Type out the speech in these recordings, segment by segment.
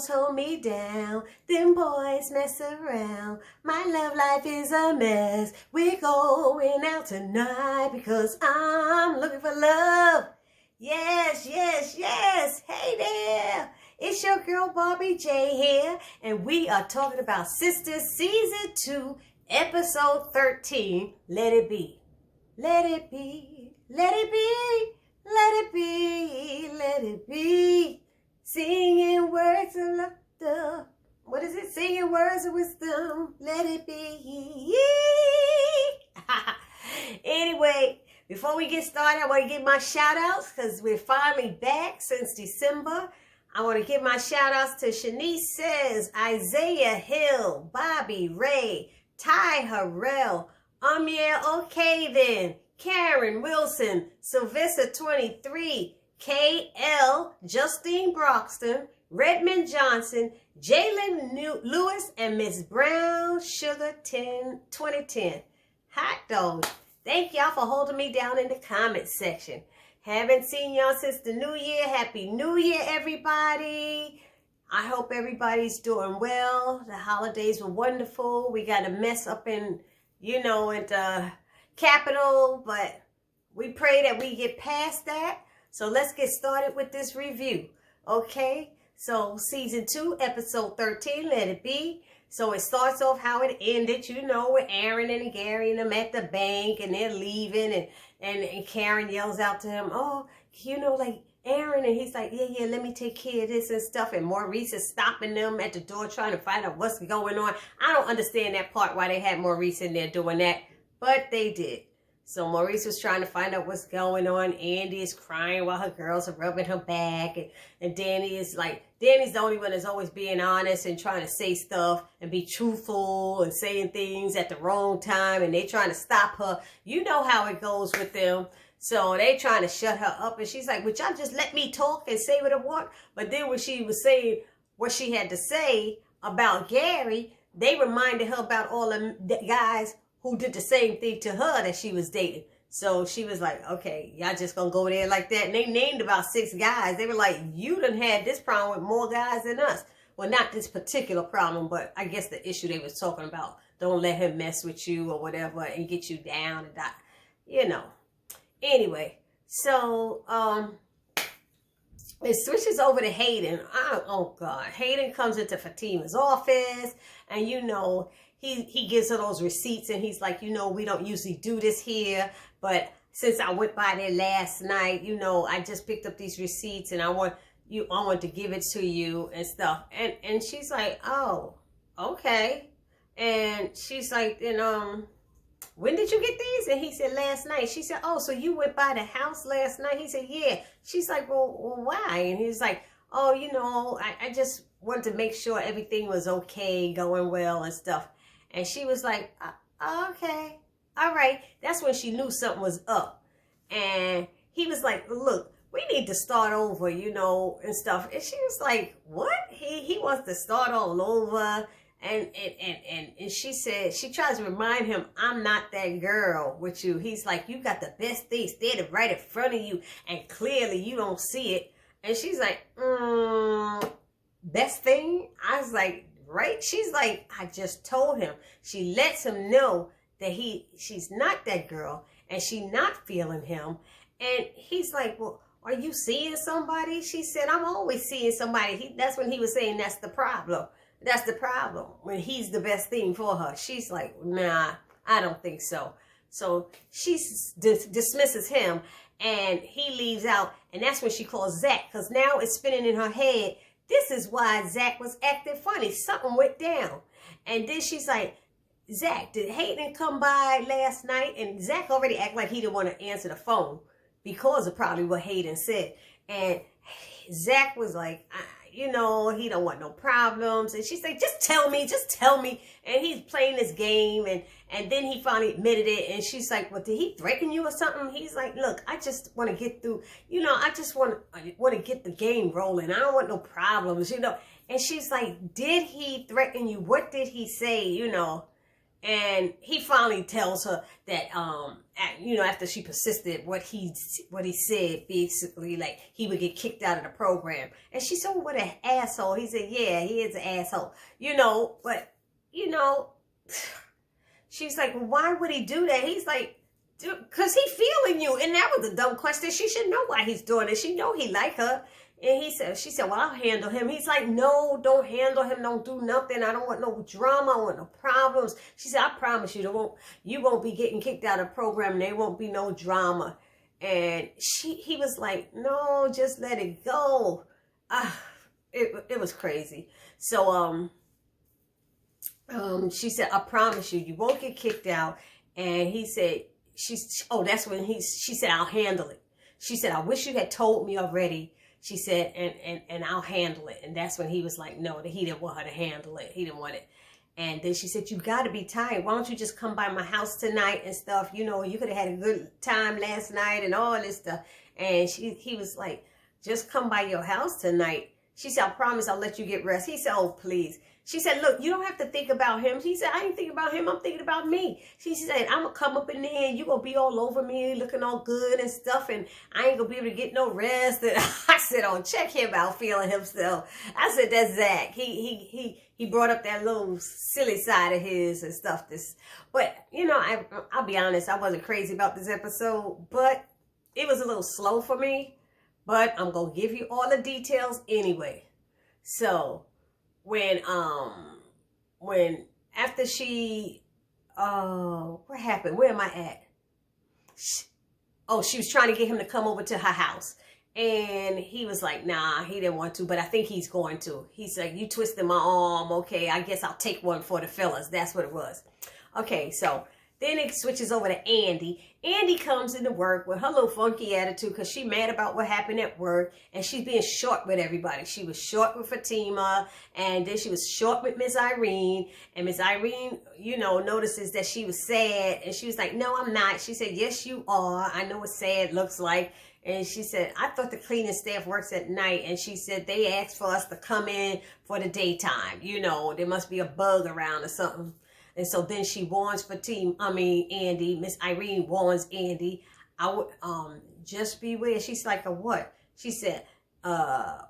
girls hold me down. Them boys mess around. My love life is a mess. We're going out tonight because I'm looking for love. Yes, yes, yes. Hey there. It's your girl Barbie J here, and we are talking about SISTAS Season 2, Episode 13, Let It Be. Let it be, let it be, let it be, let it be. Singing words of laughter. What is it? Singing words of wisdom. Let it be. Anyway, before we get started, I want to give my shout outs because we're finally back since December. I want to give my shout outs to Shanice Says, Isaiah Hill, Bobby Ray, Ty Harrell, Amiel Okay Then, Karen Wilson, Sylvester 23, KL, Justine Broxton, Redmond Johnson, Jalen Lewis, and Miss Brown Sugar 2010. Hot dogs. Thank y'all for holding me down in the comments section. Haven't seen y'all since the new year. Happy New Year, everybody. I hope everybody's doing well. The holidays were wonderful. We got a mess up in, at the Capitol, but we pray that we get past that. So let's get started with this review. Okay, so Season 2, Episode 13, Let It Be. So it starts off how it ended, with Aaron and Gary and them at the bank, and they're leaving, and Karen yells out to him, oh, like Aaron, and he's like, yeah, let me take care of this and stuff, and Maurice is stopping them at the door trying to find out what's going on. I don't understand that part, why they had Maurice in there doing that, but they did. So Maurice was trying to find out what's going on. Andy is crying while her girls are rubbing her back. And Danny is like, Danny's the only one that's always being honest and trying to say stuff and be truthful and saying things at the wrong time. And they trying to stop her. You know how it goes with them. So they trying to shut her up. And she's like, would y'all just let me talk and say what I want? But then when she was saying what she had to say about Gary, they reminded her about all the guys who did the same thing to her that she was dating. So she was like, okay, y'all just gonna go there like that? And they named about 6 guys. They were like, you done had this problem with more guys than us. Well, not this particular problem, but I guess the issue they was talking about. Don't let him mess with you or whatever and get you down and die. Anyway, so it switches over to Hayden. Oh God. Hayden comes into Fatima's office, and he gives her those receipts, and he's like, we don't usually do this here, but since I went by there last night, I just picked up these receipts, and I want to give it to you and stuff. And she's like, oh, okay. And she's like, when did you get these? And he said, last night. She said, oh, so you went by the house last night? He said, yeah. She's like, well, why? And he's like, oh, I just wanted to make sure everything was okay, going well and stuff. And she was like, okay, all right. That's when she knew something was up. And he was like, look, we need to start over, and stuff. And she was like, what? He wants to start all over. And she said, she tries to remind him, I'm not that girl with you. He's like, you got the best thing standing right in front of you, and clearly you don't see it. And she's like, best thing? I was like, right? She's like, I just told him. She lets him know that she's not that girl, and she not feeling him. And he's like, well, are you seeing somebody? She said, I'm always seeing somebody. That's when he was saying that's the problem. That's the problem, when he's the best thing for her. She's like, nah, I don't think so. So she dismisses him, and he leaves out. And that's when she calls Zach, because now it's spinning in her head. This is why Zach was acting funny. Something went down. And then she's like, Zach, did Hayden come by last night? And Zach already acted like he didn't want to answer the phone because of probably what Hayden said. And Zach was like, he don't want no problems. And she's like, just tell me. And he's playing this game. And then he finally admitted it. And she's like, well, did he threaten you or something? He's like, look, I just want to get through, I just want to get the game rolling. I don't want no problems, And she's like, did he threaten you? What did he say, And he finally tells her that, you know, after she persisted, what he said, basically, like, he would get kicked out of the program. And she said, oh, what an asshole. He said, yeah, he is an asshole. You know, but, you know, she's like, well, why would he do that? He's like, because he feeling you. And that was a dumb question. She should know why he's doing it. She know he like her. And she said, well, I'll handle him. He's like, no, don't handle him. Don't do nothing. I don't want no drama. I want no problems. She said, I promise you, you won't be getting kicked out of the program. And there won't be no drama. And he was like, no, just let it go. It was crazy. So, she said, I promise you, you won't get kicked out. And he said, that's when she said, I'll handle it. She said, I wish you had told me already. She said, and I'll handle it. And that's when he was like, no, that he didn't want her to handle it. He didn't want it. And then she said, you got to be tired. Why don't you just come by my house tonight and stuff? You know, you could have had a good time last night and all this stuff. And he was like, just come by your house tonight. She said, I promise I'll let you get rest. He said, oh, please. She said, look, you don't have to think about him. She said, I ain't thinking about him. I'm thinking about me. She said, I'm going to come up in there and you're going to be all over me looking all good and stuff. And I ain't going to be able to get no rest. And I said, oh, check him out feeling himself. I said, that's Zach. He brought up that little silly side of his and stuff. But, you know, I'll be honest. I wasn't crazy about this episode. But it was a little slow for me. But I'm going to give you all the details anyway. So when after she, what happened? Where am I at? She was trying to get him to come over to her house. And he was like, nah, he didn't want to, but I think he's going to. He's like, you twisted my arm. Okay, I guess I'll take one for the fellas. That's what it was. Okay, so then it switches over to Andy. Andy comes into work with her little funky attitude because she mad about what happened at work. And she's being short with everybody. She was short with Fatima. And then she was short with Miss Irene. And Miss Irene, you know, notices that she was sad. And she was like, no, I'm not. She said, yes, you are. I know what sad looks like. And she said, I thought the cleaning staff works at night. And she said, they asked for us to come in for the daytime. You know, there must be a bug around or something. And so then she warns Andy. Miss Irene warns Andy. I would just beware. She's like, a what? She said,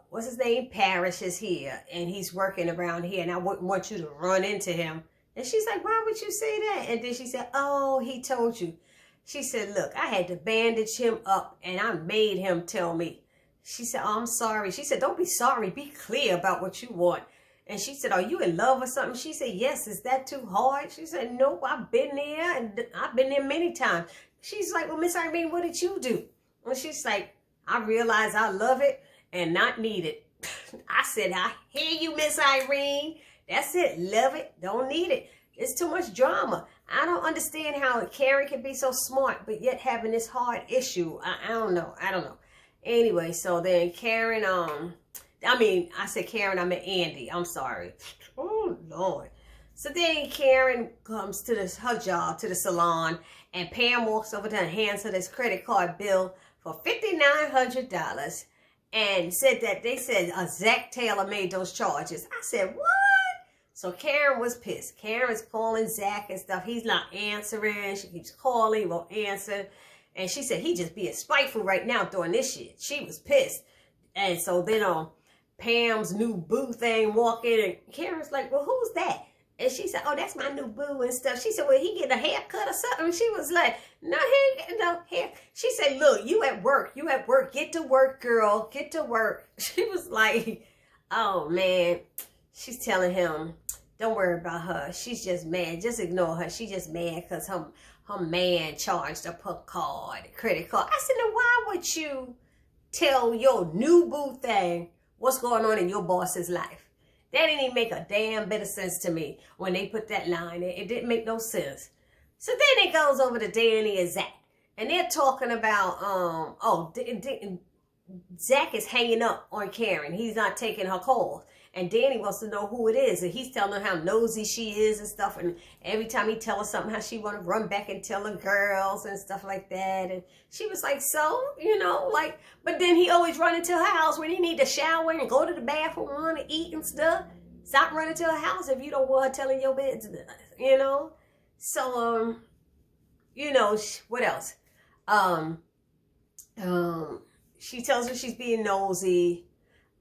what's his name? Parrish is here and he's working around here and I wouldn't want you to run into him. And she's like, why would you say that? And then she said, oh, he told you. She said, look, I had to bandage him up and I made him tell me. She said, oh, I'm sorry. She said, don't be sorry. Be clear about what you want. And she said, are you in love or something? She said, yes. Is that too hard? She said, nope, I've been there. And I've been there many times. She's like, well, Miss Irene, what did you do? And she's like, I realize I love it and not need it. I said, I hear you, Miss Irene. That's it. Love it. Don't need it. It's too much drama. I don't understand how Karen can be so smart, but yet having this hard issue. I don't know. Anyway, so then Karen, I said Karen, I meant Andy. I'm sorry. Oh, Lord. So then Karen comes to her job, to the salon, and Pam walks over there and hands her this credit card bill for $5,900 and said that they said Zach Taylor made those charges. I said, what? So Karen was pissed. Karen's calling Zach and stuff. He's not answering. She keeps calling, won't answer. And she said, he just being spiteful right now doing this shit. She was pissed. And so then Pam's new boo thing walk in and Karen's like, well, who's that? And she said, oh, that's my new boo and stuff. She said, well, he getting a haircut or something? And she was like, no, he ain't getting no hair. She said, look, you at work. You at work. Get to work, girl. Get to work. She was like, oh, man. She's telling him, don't worry about her. She's just mad. Just ignore her. She's just mad because her man charged up her credit card. I said, now why would you tell your new boo thing what's going on in your boss's life? That didn't even make a damn bit of sense to me when they put that line in. It didn't make no sense. So then it goes over to Danny and Zach. And they're talking about, Zach is hanging up on Karen. He's not taking her calls. And Danny wants to know who it is. And he's telling her how nosy she is and stuff. And every time he tells her something, how she want to run back and tell the girls and stuff like that. And she was like, so, you know, like, but then he always run into her house when he need to shower and go to the bathroom and want to eat and stuff. Stop running to her house if you don't want her telling your business, you know. So, you know, what else? Um, she tells her she's being nosy.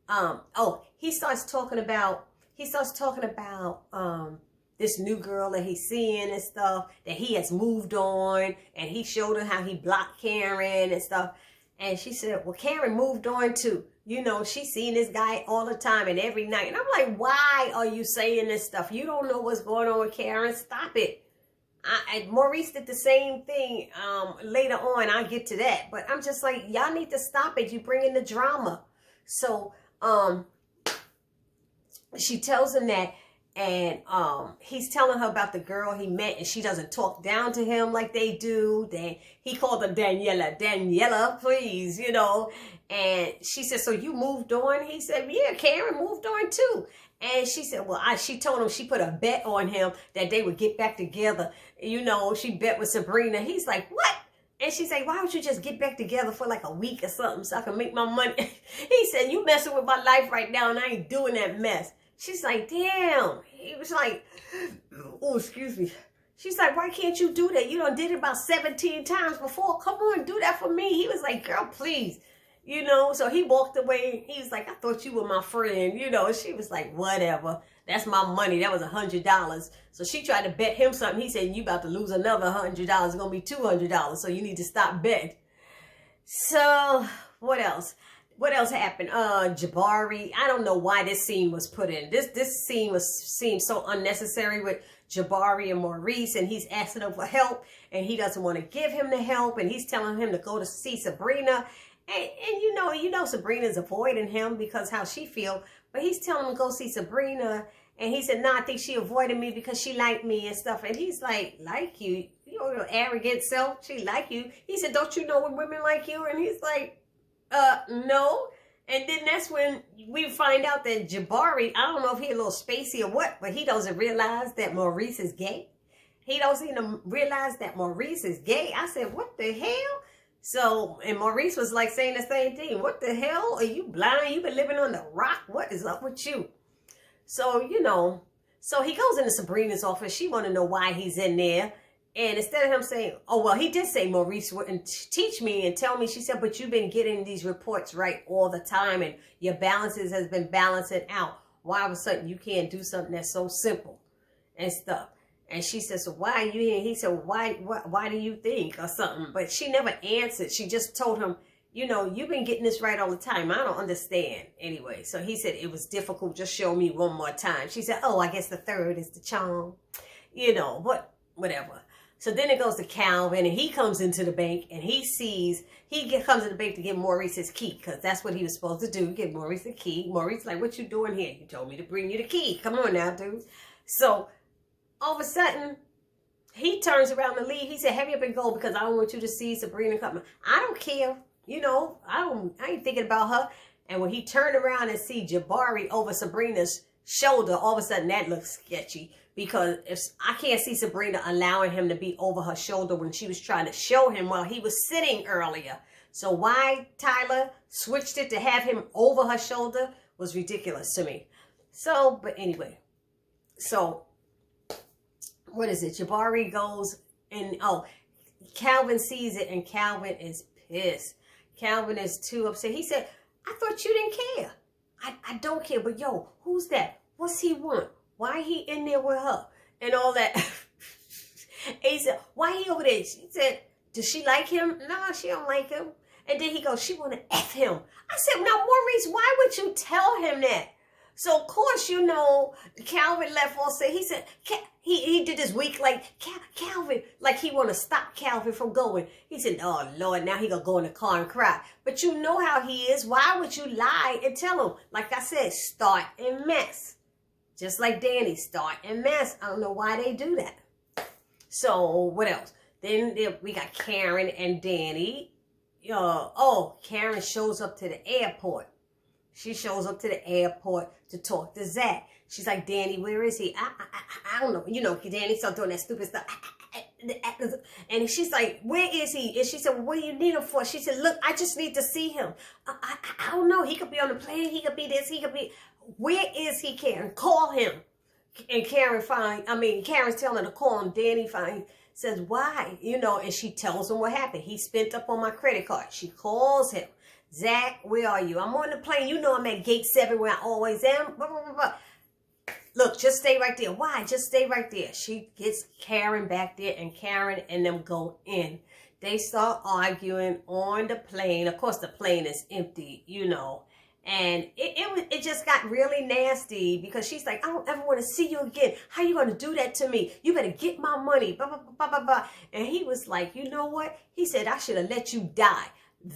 Oh, he starts talking about, this new girl that he's seeing and stuff, that he has moved on, and he showed her how he blocked Karen and stuff. And she said, well, Karen moved on too. You know, she's seeing this guy all the time and every night. And I'm like, why are you saying this stuff? You don't know what's going on with Karen. Stop it. Maurice did the same thing later on. I'll get to that. But I'm just like, y'all need to stop it. You bring in the drama. So she tells him that. And he's telling her about the girl he met, and she doesn't talk down to him like they do. He called her Daniela, please, you know. And she said, so you moved on? He said, yeah, Karen moved on too. And she said, well, she told him she put a bet on him that they would get back together. You know, she bet with Sabrina. He's like, what? And she's like, why don't you just get back together for like a week or something so I can make my money? He said, you messing with my life right now, and I ain't doing that mess. She's like, damn. He was like, oh, excuse me. She's like, why can't you do that? You done did it about 17 times before. Come on, do that for me. He was like, girl, please. You know, so he walked away. He was like, I thought you were my friend. You know, she was like, whatever. That's my money. That was $100. So she tried to bet him something. He said, you about to lose another $100. It's going to be $200. So you need to stop betting. So what else? What else happened? Jabari. I don't know why this scene was put in. This scene seemed so unnecessary with Jabari and Maurice, and he's asking him for help, and he doesn't want to give him the help, and he's telling him to go to see Sabrina, and you know Sabrina's avoiding him because how she feel, but he's telling him to go see Sabrina, and he said, no, I think she avoided me because she liked me and stuff, and he's like you? You know, your arrogant self, she like you. He said, don't you know when women like you? And he's like, no. And then that's when we find out that Jabari, I don't know if he a little spacey or what, but he doesn't realize that Maurice is gay. He doesn't even realize that Maurice is gay. I said, what the hell? So, and Maurice was like saying the same thing. What the hell? Are you blind? You been living on the rock? What is up with you? So, you know, so he goes into Sabrina's office. She want to know why he's in there. And instead of him saying, oh, well, he did say Maurice wouldn't teach me and tell me, she said, but you've been getting these reports right all the time and your balances has been balancing out. Why all of a sudden you can't do something that's so simple and stuff? And she says, so why are you here? He said, why do you think or something? But she never answered. She just told him, you know, you've been getting this right all the time. I don't understand. Anyway, so he said, it was difficult. Just show me one more time. She said, oh, I guess the third is the charm. You know, but whatever. So then it goes to Calvin, and he comes into the bank, and he comes to the bank to get Maurice his key, because that's what he was supposed to do, get Maurice the key. Maurice like, what you doing here? You told me to bring you the key. Come on now, dude. So all of a sudden, he turns around to leave. He said, hurry up and go, because I don't want you to see Sabrina coming. I don't care. You know, I ain't thinking about her. And when he turned around and see Jabari over Sabrina's shoulder, all of a sudden that looks sketchy. Because if I can't see Sabrina allowing him to be over her shoulder when she was trying to show him while he was sitting earlier. So why Tyler switched it to have him over her shoulder was ridiculous to me. So, but anyway. So, what is it? Jabari goes and, oh, Calvin sees it and Calvin is pissed. Calvin is too upset. He said, I thought you didn't care. I don't care, but yo, who's that? What's he want? Why he in there with her? And all that. And he said, why he over there? She said, does she like him? No, she don't like him. And then he goes, she want to F him. I said, now, Maurice, why would you tell him that? So, of course, you know, Calvin left off saying, he said, he did this week like, Calvin, like he want to stop Calvin from going. He said, oh, Lord, now he going to go in the car and cry. But you know how he is. Why would you lie and tell him? Like I said, start and mess. Just like Danny, start and mess. I don't know why they do that. So, what else? Then we got Karen and Danny. Karen shows up to the airport. She shows up to the airport to talk to Zach. She's like, Danny, where is he? I don't know. You know, Danny started doing that stupid stuff. And she's like, where is he? And she said, well, what do you need him for? She said, look, I just need to see him. I don't know. He could be on the plane. He could be this. He could be. Where is he, Karen? Call him. And Karen's telling her to call him. Danny finally says, why? You know, and she tells him what happened. He spent up on my credit card. She calls him. Zach, where are you? I'm on the plane. You know I'm at gate 7 where I always am. Blah, blah, blah, blah. Look, just stay right there. Why? Just stay right there. She gets Karen back there, and Karen and them go in. They start arguing on the plane. Of course, the plane is empty, you know. And it just got really nasty because she's like, I don't ever want to see you again. How you going to do that to me? You better get my money. Blah, blah, blah, blah, blah. And he was like, you know what? He said, I should have let you die.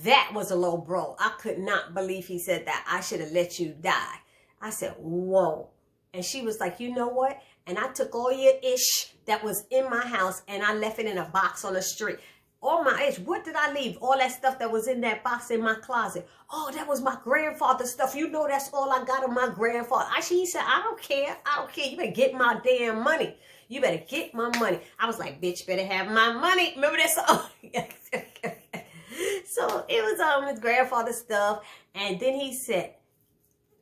That was a low blow. I could not believe he said that. I should have let you die. I said, whoa. And she was like, you know what? And I took all your ish that was in my house and I left it in a box on the street. All my ish. What did I leave? All that stuff that was in that box in my closet. Oh, that was my grandfather's stuff. You know that's all I got of my grandfather. He said, I don't care. I don't care. You better get my damn money. You better get my money. I was like, bitch, better have my money. Remember that song? So it was his grandfather's stuff. And then he said,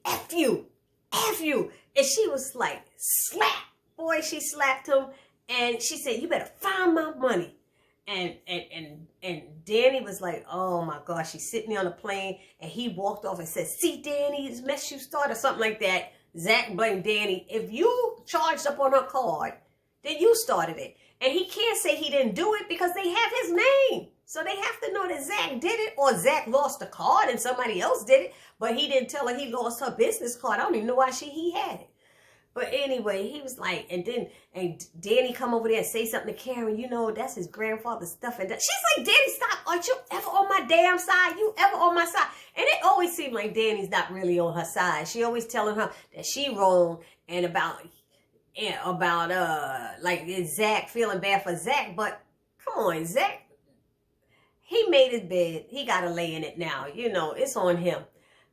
F you. F you. And she was like, slap. Boy, she slapped him. And she said, you better find my money. And Danny was like, oh my gosh, she's sitting there on the plane. And he walked off and said, see, Danny, this mess you started, or something like that. Zach blamed Danny. If you charged up on her card, then you started it. And he can't say he didn't do it because they have his name. So they have to know that Zach did it, or Zach lost the card and somebody else did it. But he didn't tell her he lost her business card. I don't even know why he had it. But anyway, he was like, and Danny come over there and say something to Karen. You know, that's his grandfather's stuff. And she's like, Danny, stop. Aren't you ever on my damn side? You ever on my side? And it always seemed like Danny's not really on her side. She always telling her that she wrong and about like Zach, feeling bad for Zach. But come on, Zach. He made his bed. He got to lay in it now. You know, it's on him.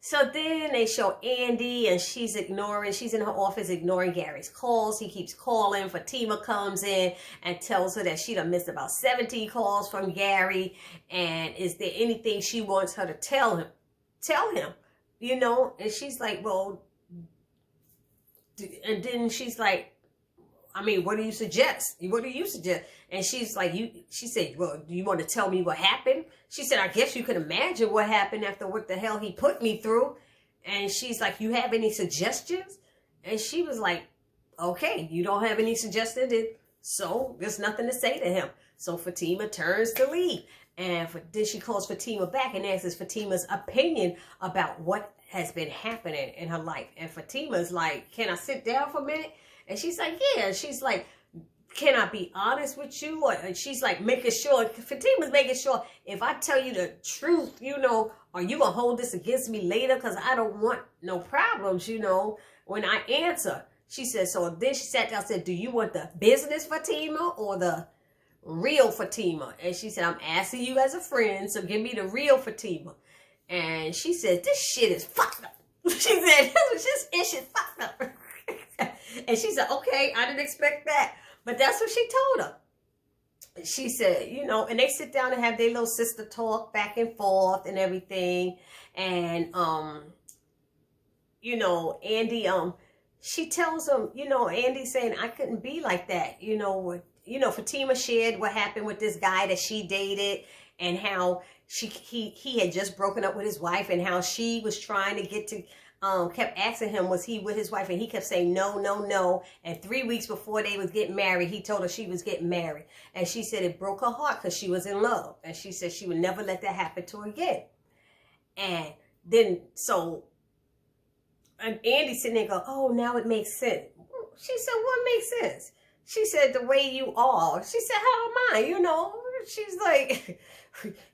So then they show Andy, and she's in her office ignoring Gary's calls. He keeps calling. Fatima comes in and tells her that she done missed about 17 calls from Gary. And is there anything she wants her to tell him? Tell him, you know? And she's like, well, and then she's like, I mean, what do you suggest? What do you suggest? And she's like, she said, well, do you want to tell me what happened? She said, I guess you could imagine what happened after what the hell he put me through. And she's like, you have any suggestions? And she was like, okay, you don't have any suggestions, so there's nothing to say to him. So Fatima turns to leave. And then she calls Fatima back and asks Fatima's opinion about what has been happening in her life. And Fatima's like, can I sit down for a minute? And she's like, yeah. She's like, can I be honest with you? And she's like making sure, Fatima's making sure, if I tell you the truth, you know, are you going to hold this against me later? Because I don't want no problems, you know, when I answer. She said, so then she sat down and said, do you want the business Fatima or the real Fatima? And she said, I'm asking you as a friend, so give me the real Fatima. And she said, this shit is fucked up. She said, this shit fucked up. And she said, okay, I didn't expect that. But that's what she told her. She said, you know, and they sit down and have their little sister talk back and forth and everything. And, you know, Andy, she tells him, you know, Andy's saying, I couldn't be like that. You know, Fatima shared what happened with this guy that she dated and how he had just broken up with his wife and how she was trying to get to, kept asking him, was he with his wife? And he kept saying, no, no, no. And 3 weeks before they was getting married, he told her she was getting married. And she said it broke her heart because she was in love. And she said she would never let that happen to her again. And then, and Andy sitting there go, oh, now it makes sense. She said, what makes sense? She said, the way you are. She said, how am I? You know, she's like,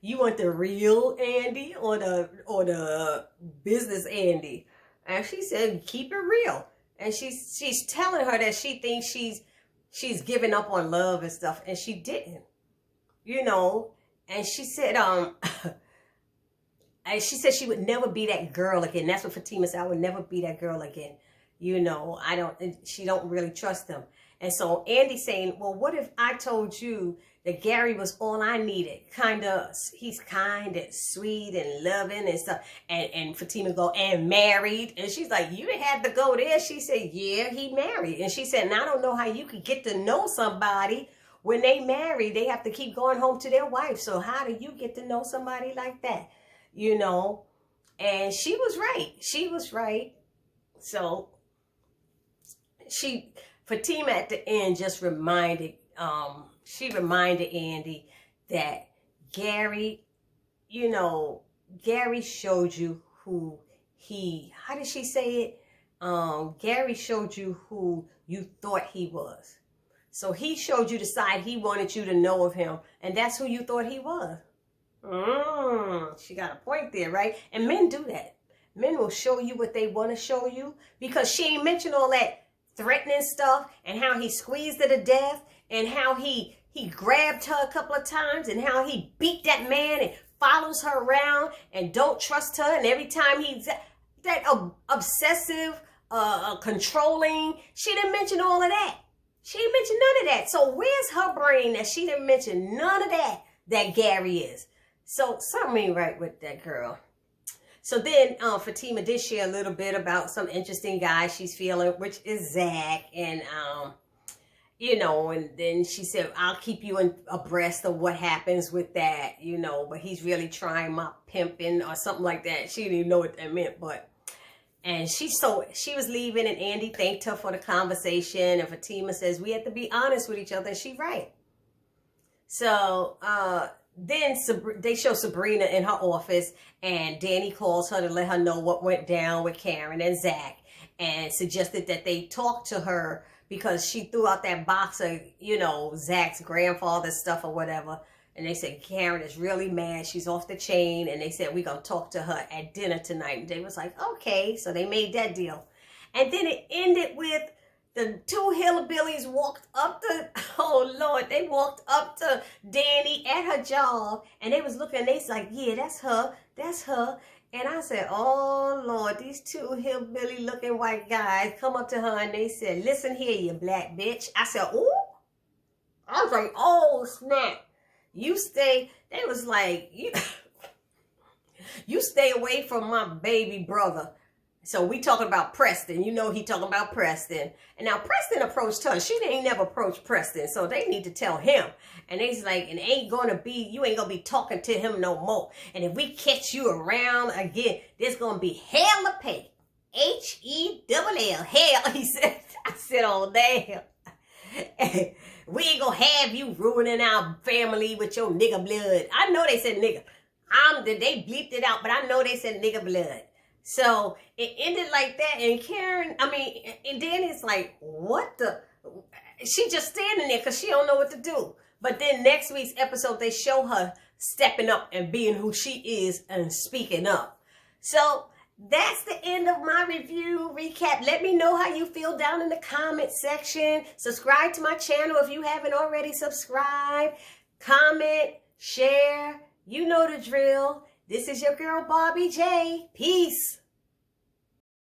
you want the real Andy or the business Andy? And she said, keep it real. And she's telling her that she thinks she's giving up on love and stuff, and she didn't, you know. And she said, and she said she would never be that girl again. That's what Fatima said. I would never be that girl again. You know, she don't really trust him. And so Andy's saying, well, what if I told you that Gary was all I needed. He's kind and sweet and loving and stuff. And Fatima go, and married. And she's like, you didn't have to go there. She said, yeah, he married. And she said, and I don't know how you could get to know somebody when they marry. They have to keep going home to their wife. So how do you get to know somebody like that? You know? And she was right. She was right. So Fatima at the end just reminded, she reminded Andy that Gary, you know, Gary showed you who how did she say it? Gary showed you who you thought he was. So he showed you the side he wanted you to know of him, and that's who you thought he was. She got a point there, right? And men do that. Men will show you what they want to show you, because she ain't mentioned all that threatening stuff and how he squeezed her to death and how he grabbed her a couple of times and how he beat that man and follows her around and don't trust her. And every time he's that obsessive, controlling, she didn't mention all of that. She didn't mention none of that. So where's her brain that she didn't mention none of that Gary is? So something ain't right with that girl. So then Fatima did share a little bit about some interesting guy she's feeling, which is Zach. And, you know, and then she said, I'll keep you abreast of what happens with that, you know, but he's really trying my pimping or something like that. She didn't even know what that meant, but, and she was leaving and Andy thanked her for the conversation. And Fatima says, we have to be honest with each other. And she's right. So, then they show Sabrina in her office, and Danny calls her to let her know what went down with Karen and Zach, and suggested that they talk to her because she threw out that box of, you know, Zach's grandfather's stuff or whatever. And they said Karen is really mad. She's off the chain. And they said, we're going to talk to her at dinner tonight. And they was like, okay. So they made that deal. And then it ended with the two hillbillies walked up to, oh Lord, they walked up to Danny at her job, and they was looking, and they was like, yeah, that's her, that's her. And I said, oh Lord, these two hillbilly looking white guys come up to her, and they said, listen here, you black bitch. I said, ooh. I was like, oh snap. You stay, they was like, you stay away from my baby brother. So we talking about Preston. You know he talking about Preston. And now Preston approached her. She ain't never approached Preston. So they need to tell him. And they's like, and you ain't going to be talking to him no more. And if we catch you around again, there's going to be hell to pay. H-E-double-L. Hell, he said. I said, oh, damn. We ain't going to have you ruining our family with your nigga blood. I know they said nigga. They bleeped it out, but I know they said nigga blood. So it ended like that, and Karen, and Danny's like, what the? She just standing there because she don't know what to do. But then next week's episode, they show her stepping up and being who she is and speaking up. So that's the end of my review recap. Let me know how you feel down in the comment section. Subscribe to my channel if you haven't already subscribed. Comment, share. You know the drill. This is your girl, Bobby J. Peace.